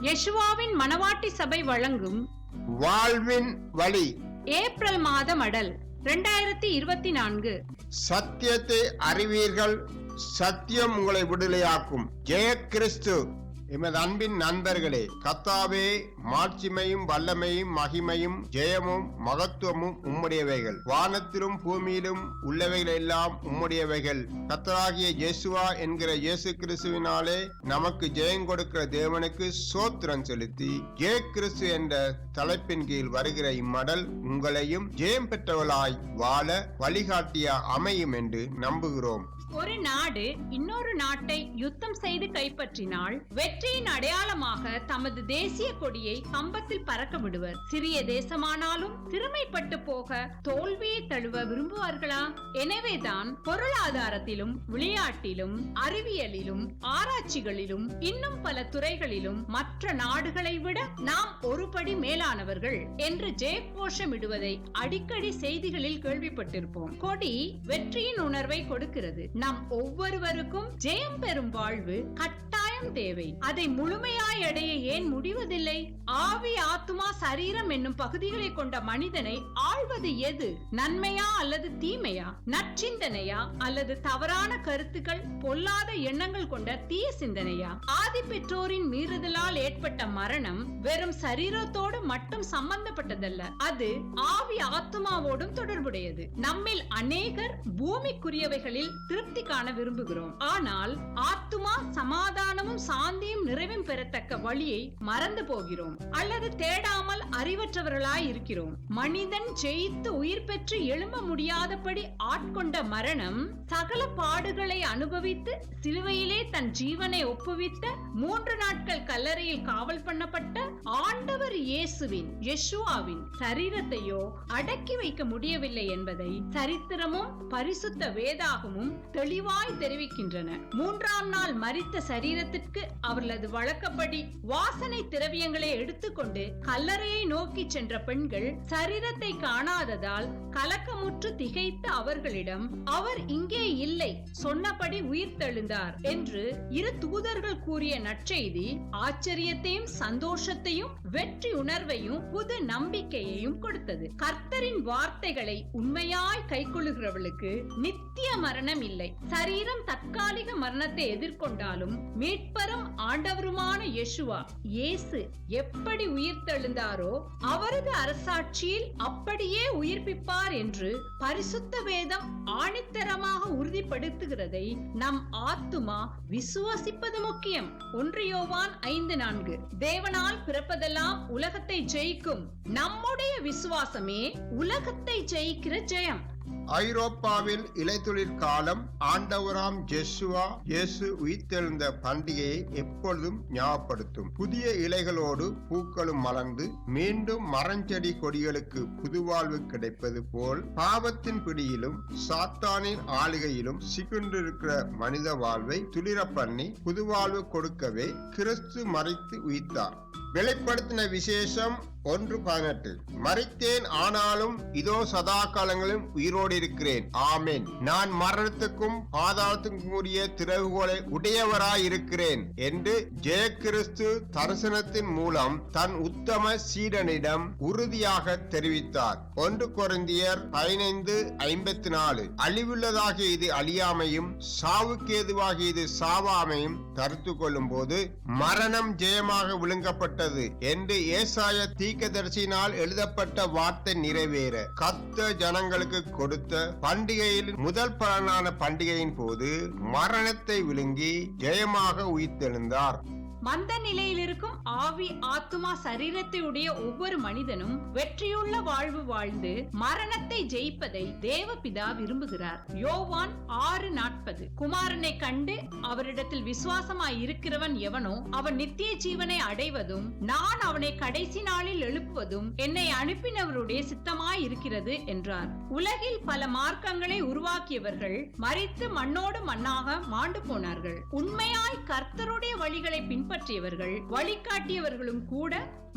யெஷுவாவின் மணவாட்டி சபை வழங்கும் வாழ்வின் வழி ஏப்ரல் மாத மடல் 2024. சத்தியத்தை அறிவீர்கள், சத்தியம் உங்களை விடுதலையாக்கும். ஜெய கிறிஸ்து. எமது அன்பின் நண்பர்களே, கர்த்தாவே, மாட்சிமையும் வல்லமையும் மகிமையும் ஜெயமும் மகத்துவமும் உம்முடையவைகள். வானத்திலும் பூமியிலும் உள்ளவைகள் எல்லாம் உம்முடையவைகள். கர்த்தராகிய இயேசுவா என்கிற இயேசு கிறிஸ்துவினாலே நமக்கு ஜெயம் கொடுக்கிற தேவனுக்கு சோத்திரம் செலுத்தி, ஜெய கிறிஸ்து என்ற தலைப்பின் கீழ் வருகிற இம்மடல் உங்களையும் ஜெயம் பெற்றவளாய் வாழ வழிகாட்டியா அமையும் என்று நம்புகிறோம். ஒரு நாடு இன்னொரு நாட்டை யுத்தம் செய்து கைப்பற்றினால் வெற்றியின் அடையாளமாக தமது தேசிய கொடியை கம்பத்தில் பறக்க விடுவர். சிறிய தேசமானாலும் சிறுமைப்பட்டு போக தோல்வியை தழுவ விரும்புவார்களா? எனவேதான் பொருளாதாரத்திலும் விளையாட்டிலும் அறிவியலிலும் ஆராய்ச்சிகளிலும் இன்னும் பல துறைகளிலும் மற்ற நாடுகளை விட நாம் ஒருபடி மேலானவர்கள் என்று ஜெயகோஷமிடுவதை அடிக்கடி செய்திகளில் கேள்விப்பட்டிருப்போம். கொடி வெற்றியின் உணர்வை கொடுக்கிறது. நம் ஒவ்வொருவருக்கும் ஜெயம் பெறும் வாழ்வு கட்டாயம் தேவை. அதை முழுமையாய் அடைய ஏன் முடிவதில்லை? ஆவி, ஆத்துமா, சரீரம் என்னும் பகுதிகளை கொண்ட மனிதனை ஆள்வது எது? நன்மையா அல்லது தீமையா? நற்சிந்தனையா அல்லது தவறான கருத்துக்கள், பொல்லாத எண்ணங்கள் கொண்ட தீய சிந்தனையா? ஆதி பெற்றோரின் மீறுதலால் ஏற்பட்ட மரணம் வெறும் சரீரத்தோடு மட்டும் சம்பந்தப்பட்டதல்ல, அது ஆவி ஆத்துமாவோடும் தொடர்புடையது. நம்மில் அநேகர் பூமிக்குரியவைகளில் திருப்தி காண விரும்புகிறோம். ஆனால் ஆத்துமா சமாதானமும் சாந்தியும் நிறைவும் பெறத்தக்க வழியை மறந்து போகிறோம் அல்லது தேடாமல் அறிவற்றவர்களாய் இருக்கிறோம். மனிதன் ஜெயித்து உயிர் பெற்று எழும்ப முடியாதபடி ஆட்கொண்ட மரணம், சகல பாடுகளை அனுபவித்து சிலுவையிலே தன் ஜீவனை ஒப்புவித்த 3 நாட்கள் கல்லறையில் காவல் பண்ணப்பட்ட ஆண்டவர் இயேசுவின், யெஷுவாவின் சரீரத்தையோ அடக்கி வைக்க முடியவில்லை என்பதை சரித்திரமும் பரிசுத்த வேதாகமும் தெளிவாய் தெரிவிக்கின்றன. 3ஆம் நாள் மரித்த சரீரத்திற்கு அவர்களது வழக்கப்படி வாசனை திரவியங்களை எடுத்துக்கொண்டு கல்லறையை நோக்கி சென்ற பெண்கள் சரீரத்தை காணாததால் கலக்கமுற்று திகைத்த அவர்களிடம், அவர் இங்கே இல்லை, சொன்னபடி உயிர் தெழுந்தார் என்று 2 தூதர்கள் கூறிய நற்செய்தி ஆச்சரியத்தையும் சந்தோஷத்தையும் வெற்றி உணர்வையும் புது நம்பிக்கையையும் கொடுத்தது. கர்த்தரின் வார்த்தைகளை உண்மையாய் கைக்கொள்ளுகிறவர்களுக்கு நித்திய மரணம் இல்லை. சரீரம் தற்காலிக மரணத்தை எதிர்கொண்டாலும் மீட்பரும் ஆண்டவருமான யெஷுவா இயேசு எப்படி உயிர் தெழுந்தாரோ அவரது அரசாட்சியில் அப்படியே உயிர்ப்பிப்பார் என்று பரிசுத்த வேதம் ஆணித்தரமாக உறுதிப்படுத்துகிறதை நம் ஆத்துமா விசுவாசிப்பது முக்கியம். 1 யோவான் 5:4. தேவனால் பிறப்பதெல்லாம் உலகத்தை ஜெயிக்கும். நம்முடைய விசுவாசமே உலகத்தை ஜெயிக்கிற ஜெயம். ஐரோப்பாவில் இலைத்துளிர் காலம் ஆண்டவராம் யெஷுவா இயேசு உயிர்த்தெழுந்த பண்டிகையை எப்பொழுதும் ஞாபகப்படுத்தும். புதிய இலைகளோடு பூக்களும் மலர்ந்து மீண்டும் மரஞ்செடி கொடிகளுக்கு புதுவாழ்வு கிடைப்பது போல் பாவத்தின் பிடியிலும் சாத்தானின் ஆளுகையிலும் சிக்குண்டிருக்கிற மனித வாழ்வை துளிர பண்ணி புதுவாழ்வு கொடுக்கவே கிறிஸ்து மரித்து உயிர்த்தார். வெளிப்படுத்தின விசேஷம் 1:18. மரித்தேன், ஆனாலும் இதோ சதா காலங்களும் உயிரோடு இருக்கிறேன். ஆமென். நான் மரணத்துக்கும் பாதாளத்துக்கும் கூடிய திறவுகோலை உடையவராய் இருக்கிறேன் என்று ஜெய கிறிஸ்து தரிசனத்தின் மூலம் தன் உத்தம சீடனிடம் உறுதியாக தெரிவித்தார். 1 கொரிந்தியர் 15:54. அழிவுள்ளதாகிய இது அழியாமையும் சாவுக்கு ஏதுவாகிய இது சாவாமையும் தடுத்து கொள்ளும் போது மரணம் ஜெயமாக விழுங்கப்பட்டது என்று ஏசாயா தீர்க்கதரிசியினால் எழுதப்பட்ட வார்த்தை நிறைவேற கர்த்தர் ஜனங்களுக்கு கொடுத்த பண்டிகையில் முதல் பலனான பண்டிகையின் போது மரணத்தை விழுங்கி ஜெயமாக உயிர்த்தெழுந்தார். மந்த நிலையில் இருக்கும் ஆவி, ஆத்துமா, சரீரத்தை உடைய ஒவ்வொரு மனிதனும் வெற்றியுள்ள வாழ்வு வாழ்ந்து மரணத்தை ஜெயிப்பதை தேவபிதா விரும்புகிறார். யோவான் 6:40. குமாரனை கண்டு அவரிடத்தில் விசுவாசமாய் இருக்கிறவன் எவனோ அவன் நித்திய ஜீவனை அடைவதும் நான் அவனை கடைசி நாளில் எழுப்புவதும் என்னை அனுப்பினவருடைய சித்தமாய் இருக்கிறது என்றார். உலகில் பல மார்க்கங்களை உருவாக்கியவர்கள் மரித்து மண்ணோடு மண்ணாக மாண்டு போனார்கள். உண்மையாய் கர்த்தருடைய வழிகளை பின்பற்றியவர்கள், வழிகாட்டியவர்களும் கூட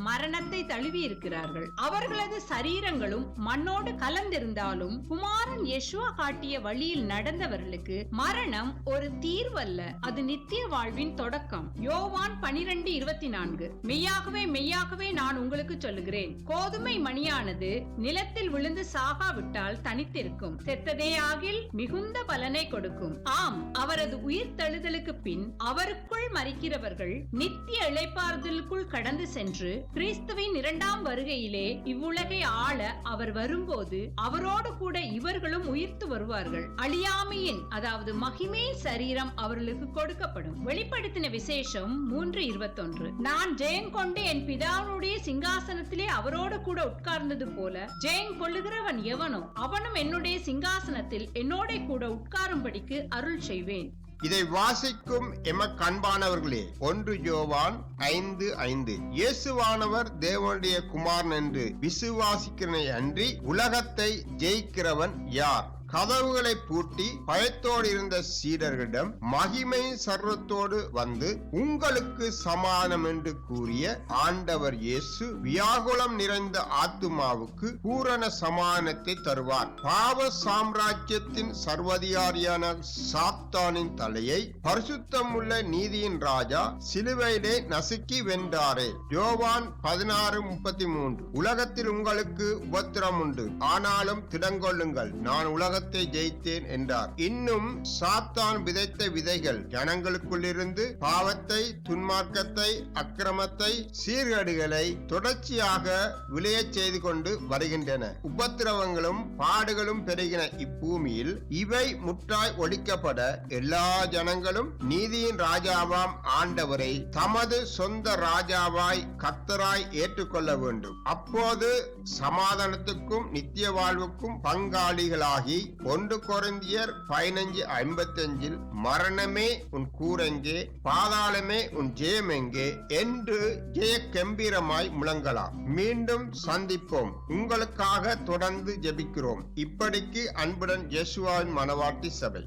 மரணத்தை தழுவி இருக்கிறார்கள். அவர்களது சரீரங்களும் மண்ணோடு கலந்திருந்தாலும் குமாரன் யெஷுவா காட்டிய வழியில் நடந்தவர்களுக்கு மரணம் ஒரு தீர்வல்ல, அது நித்திய வாழ்வின் தொடக்கம். யோவான் 12:24. மெய்யாகவே மெய்யாகவே நான் உங்களுக்கு சொல்லுகிறேன், கோதுமை மணியானது நிலத்தில் விழுந்து சாகாவிட்டால் தனித்திருக்கும், செத்ததே ஆகில் மிகுந்த பலனை கொடுக்கும். ஆம், அவரது உயிர் தழுதலுக்கு பின் அவருக்குள் மரிக்கிறவர்கள் நித்திய இளைப்பாறுதலுக்குள் கடந்து சென்று கிறிஸ்துவின் இரண்டாம் வருகையிலே இவ்வுலகை ஆள அவர் வரும்போது அவரோடு கூட இவர்களும் உயிர்த்து வருவார்கள். அழியாமையின், அதாவது மகிமையின் சரீரம் அவர்களுக்கு கொடுக்கப்படும். வெளிப்படுத்தின விசேஷம் 3:21. நான் ஜெயம் கொண்டு என் பிதாவுடைய சிங்காசனத்திலே அவரோடு கூட உட்கார்ந்தது போல ஜெயம் கொள்ளுகிறவன் எவனோ அவனும் என்னுடைய சிங்காசனத்தில் என்னோட கூட உட்காரும்படிக்கு அருள் செய்வேன். இதை வாசிக்கும் எமக்கு அன்பானவர்களே, 1 யோவான் 5:5. இயேசுவானவர் தேவனுடைய குமாரன் என்று விசுவாசிக்கிறனை அன்றி உலகத்தை ஜெயிக்கிறவன் யார்? கதவுகளை பூட்டி பயத்தோடு இருந்த சீடர்களிடம் மகிமை சர்வத்தோடு வந்து உங்களுக்கு சமாதானம் என்று கூறிய ஆண்டவர் இயேசு வியாகுலம் நிறைந்த ஆத்துமாவுக்கு பூரண சமாதானத்தை தருவார். பாவ சாம்ராஜ்யத்தின் சர்வதிகாரியான சாத்தானின் தலையை பரிசுத்தம் உள்ள நீதியின் ராஜா சிலுவையிலே நசுக்கி வென்றாரே. யோவான் 16:33. உலகத்தில் உங்களுக்கு உபத்திரம் உண்டு, ஆனாலும் திடங்கொள்ளுங்கள், நான் உலகத்தை ஜெயித்தேன் என்றார். இன்னும் சாத்தான் விதைத்த விதைகள் ஜனங்களுக்குள் இருந்து பாவத்தை, துன்மார்க்கத்தை, அக்கிரமத்தை, சீர்கேடுகளை தொடர்ச்சியாக விளையச் செய்து கொண்டு வருகின்றன. உபத்திரவங்களும் பாடுகளும் பெருகின இப்பூமியில் இவை முற்றாய் ஒழிக்கப்பட எல்லா ஜனங்களும் நீதியின் ராஜாவாம் ஆண்டவரை தமது சொந்த ராஜாவாய் கர்த்தராய் ஏற்றுக்கொள்ள வேண்டும். அப்போது சமாதானத்துக்கும் நித்திய வாழ்வுக்கும் பங்காளிகளாகி 1 கொரிந்தியர் 15:55 மரணமே உன் கூரெங்கே, பாதாளமே உன் ஜெயம் எங்கே என்று ஜெய கம்பீரமாய் முழங்கலாம். மீண்டும் சந்திப்போம். உங்களுக்காக தொடர்ந்து ஜெபிக்கிறோம். இப்படிக்கு அன்புடன் யெஷுவாவின் மனவாட்டி சபை.